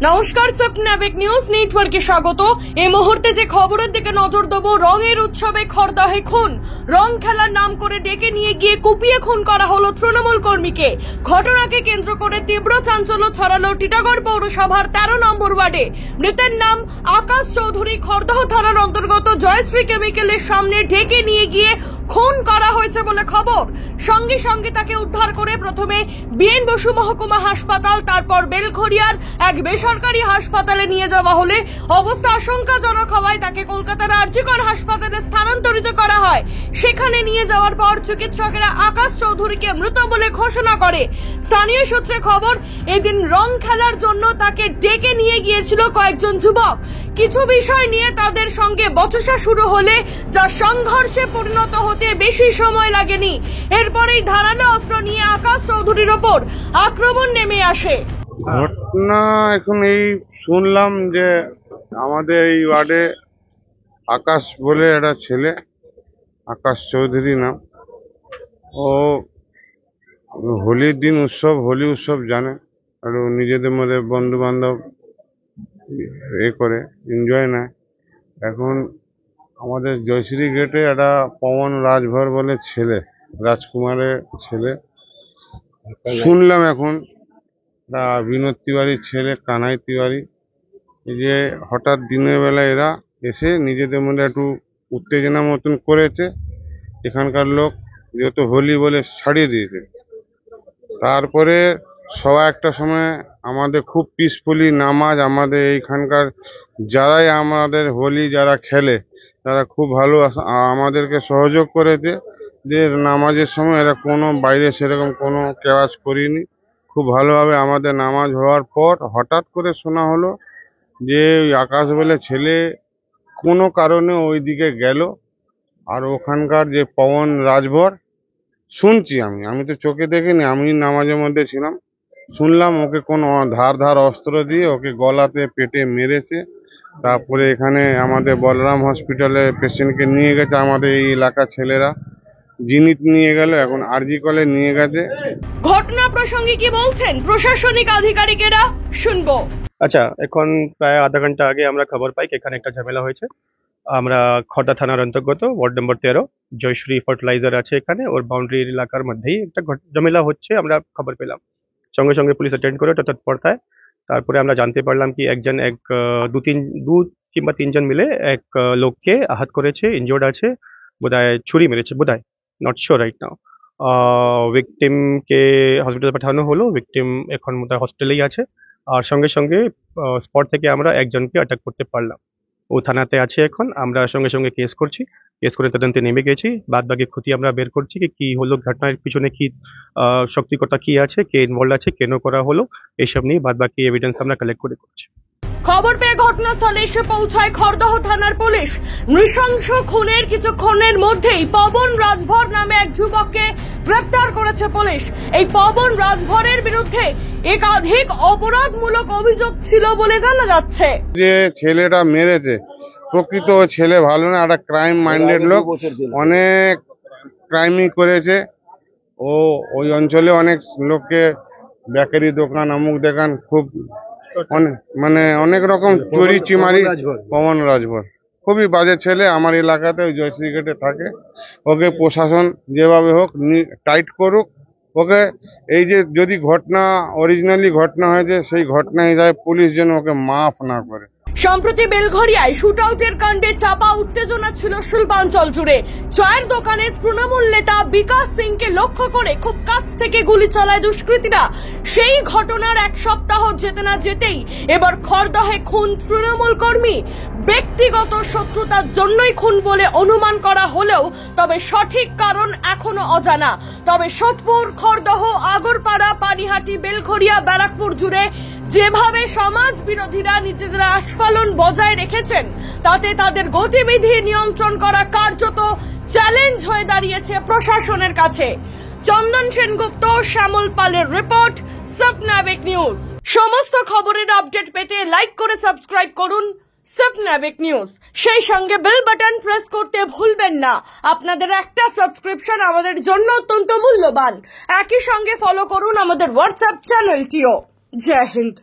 নমস্কার, সপনাবিক নিউজ নেটওয়ার্কে স্বাগত। এই মুহূর্তে যে খবরের দিকে নজর দেব, রঙের উৎসবে খড়দহে খুন। রং খেলার নাম করে ডেকে নিয়ে গিয়ে কুপিয়ে খুন করা হলো তৃণমূল কর্মীকে। ঘটনাকে কেন্দ্র করে তীব্র চাঞ্চল্য ছড়ালো টিটাগড় পৌরসভার 13 নম্বর ওয়ার্ডে। মৃতের নাম আকাশ চৌধুরী। খড়দহ থানার অন্তর্গত জয়শ্রী কেমিক্যালের সামনে ডেকে নিয়ে গিয়ে খুন করা হয়েছে বলে খবর। সঙ্গে সঙ্গে তাকে উদ্ধার করে প্রথমে বিএন বসু মহকুমা হাসপাতাল, তারপর বেলঘরিয়ার এক বেসরকারি হাসপাতালে নিয়ে যাওয়া হলে অবস্থা আশঙ্কাজনক হওয়ায় তাকে কলকাতার আরজিকর হাসপাতালে স্থানান্তরিত করা হয়। সেখানে নিয়ে যাওয়ার পর চিকিৎসকেরা আকাশ চৌধুরীকে মৃত বলে ঘোষণা করে। স্থানীয় সূত্রে খবর, এদিন রং খেলার জন্য তাকে ডেকে নিয়ে গিয়েছিল কয়েকজন যুবক। কিছু বিষয় নিয়ে তাদের সঙ্গে বচসা শুরু হলে যা সংঘর্ষে পরিণত হতে বেশি সময় লাগেনি। এরপরেই ধারালো অস্ত্র নিয়ে আকাশ চৌধুরীর ওপর আক্রমণ নেমে আসে। ঘটনা এখন এই শুনলাম যে আমাদের এই ওয়ার্ডে আকাশ বলে একটা ছেলে, আকাশ চৌধুরী নাম, ও হোলির দিন হোলি উৎসব জানে, আর নিজেদের মধ্যে বন্ধু বান্ধব করে এনজয় নেয়। এখন আমাদের জয়শ্রী গেটে একটা পবন রাজভর বলে ছেলে, রাজকুমারের ছেলে শুনলাম, এখন বিনোদ তিওয়ারির ছেলে কানাই তিওয়ারি, এই যে হঠাৎ দিনের বেলা এরা এসে নিজেদের মধ্যে একটু উত্তেজনা মতন করেছে। এখানকার লোক যেহেতু হোলি বলে ছাড়িয়ে দিয়েছে। তারপরে সবাই একটা সময় আমাদের খুব পিসফুলি নামাজ, আমাদের এইখানকার যারাই আমাদের হোলি যারা খেলে তারা খুব ভালো আমাদেরকে সহযোগ করেছে। যে নামাজের সময় এরা কোনো বাইরে সেরকম কোনো কেওয়াজ করিনি, খুব ভালোভাবে আমাদের নামাজ হওয়ার পর হঠাৎ করে শোনা হলো যে ওই আকাশ বলে ছেলে কোনো কারণে ওই দিকে গেল। আর ওখানকার যে পবন রাজভর শুনছি, আমি তো চোখে দেখিনি, আমি নামাজের মধ্যে ছিলাম, শুনলাম ওকে কোনো ধার অস্ত্র দিয়ে ওকে গলাতে পেটে মেরেছে। তারপরে এখানে আমাদের বলরাম হসপিটালে পেশেন্টকে নিয়ে গেছে আমাদের এই এলাকার ছেলেরা, জিনিত নিয়ে গেল, এখন আরজি কলে নিয়ে গেছে। ঘটনা প্রসঙ্গে কি বলছেন প্রশাসনিক আধিকারিকেরা, শুনবো। আচ্ছা, এখন প্রায় আধা ঘন্টা আগে আমরা খবর পাই কি এখানে একটা ঝামেলা হয়েছে। আমরা খড়দা থানার অন্তর্গত ওয়ার্ড নম্বর 13 জয়শ্রী ফার্টিলাইজার আছে, এখানে ওর বাউন্ডারি এলাকার মধ্যেই একটা ঝামেলা হচ্ছে। আমরা খবর পেলাম, সঙ্গে সঙ্গে পুলিশ অ্যাটেন্ড করে তৎপরতায়। তারপরে আমরা জানতে পারলাম কি দু কিংবা তিনজন মিলে এক লোককে আহত করেছে, ইনজোর্ড আছে, বোধহয় ছুরি মেরেছে, বোধহয়, নট শিওর রাইট নাও। ভিকটিমকে হসপিটালে পাঠানো হলো, ভিকটিম এখন বোধহয় হসপিটালেই আছে। আর সঙ্গে সঙ্গে স্পট থেকে আমরা একজনকে আটক করতে পারলাম, ও থানাতে আছে। এখন আমরা সঙ্গে সঙ্গে কেস করে তদন্তে নেমে গেছি। বাদ বাকি ক্ষতি আমরা বের করছি কি হলো, ঘটনার পিছনে কি শক্তিকতা কি আছে, কে ইনভলভ আছে, কেন করা হলো, এইসব নিয়ে বাদ বাকি এভিডেন্স আমরা কালেক্ট করে করছি। খবর পেয়ে ঘটনাস্থলে এসে পৌঁছায় খড়দহ থানার পুলিশ। নৃশংস খুনের কিছুক্ষণের মধ্যেই পবন রাজভর নামে এক যুবককে গ্রেপ্তার করেছে পুলিশ। এই পবন রাজভরের বিরুদ্ধে একাধিক অপরাধমূলক অভিযোগ ছিল বলে জানা যাচ্ছে। যে ছেলেটা মেরেছে প্রকৃত ছেলে ভালো না, একটা ক্রাইম মাইন্ডেড লোক, অনেক ক্রাইমই করেছে। ও ওই অঞ্চলে অনেক লোককে বেকারি দোকান, অমুক দোকান, খুব অনেক রকম চুরি চিমারি। পবন রাজভর খুবই বাজে ছেলে, আমার এলাকাতে ওই জয়শ্রী গেটে থাকে। ওকে প্রশাসন যেভাবে হোক টাইট করুক ওকে। এই যে যদি অরিজিনালি ঘটনা হয়েছে, সেই ঘটনা হিসাবে পুলিশ যেন ওকে মাফ না করে। সম্প্রতি বেলঘরিয়ায় শুট আউটের কাণ্ডে চাপা উত্তেজনা ছিল শিল্পাঞ্চল জুড়ে। চায়ের দোকানে তৃণমূল নেতা বিকাশ সিংকে লক্ষ্য করে খুব কাছ থেকে গুলি চালায় দুষ্কৃতীরা। সেই ঘটনার এক সপ্তাহ যেতে না যেতেই এবার খড়দহে খুন তৃণমূল কর্মী। ব্যক্তিগত শত্রুতার জন্যই খুন বলে অনুমান করা হলেও তবে সঠিক কারণ এখনো অজানা। তবে সোদপুর, খড়দহ, আগরপাড়া, পানিহাটি, বেলঘরিয়া, ব্যারাকপুর জুড়ে যেভাবে সমাজ বিরোধীরা নিজেদের আস্ফালন বজায় রেখেছেন, তাতে তাদের গতিবিধি নিয়ন্ত্রণ করা কার্যত চ্যালেঞ্জ হয়ে দাঁড়িয়েছে প্রশাসনের কাছে। চন্দন সেনগুপ্ত, শ্যামল পালের রিপোর্ট, সপনাবিক নিউজ। সমস্ত খবরের আপডেট পেতে লাইক করে সাবস্ক্রাইব করুন সপনাবিক নিউজ। সেই সঙ্গে বেল বাটন প্রেস করতে ভুলবেন না। আপনাদের একটা সাবস্ক্রিপশন আমাদের জন্য অত্যন্ত মূল্যবান। একই সঙ্গে ফলো করুন আমাদের হোয়াটসঅ্যাপ চ্যানেলটিও। জয় হিন্দ।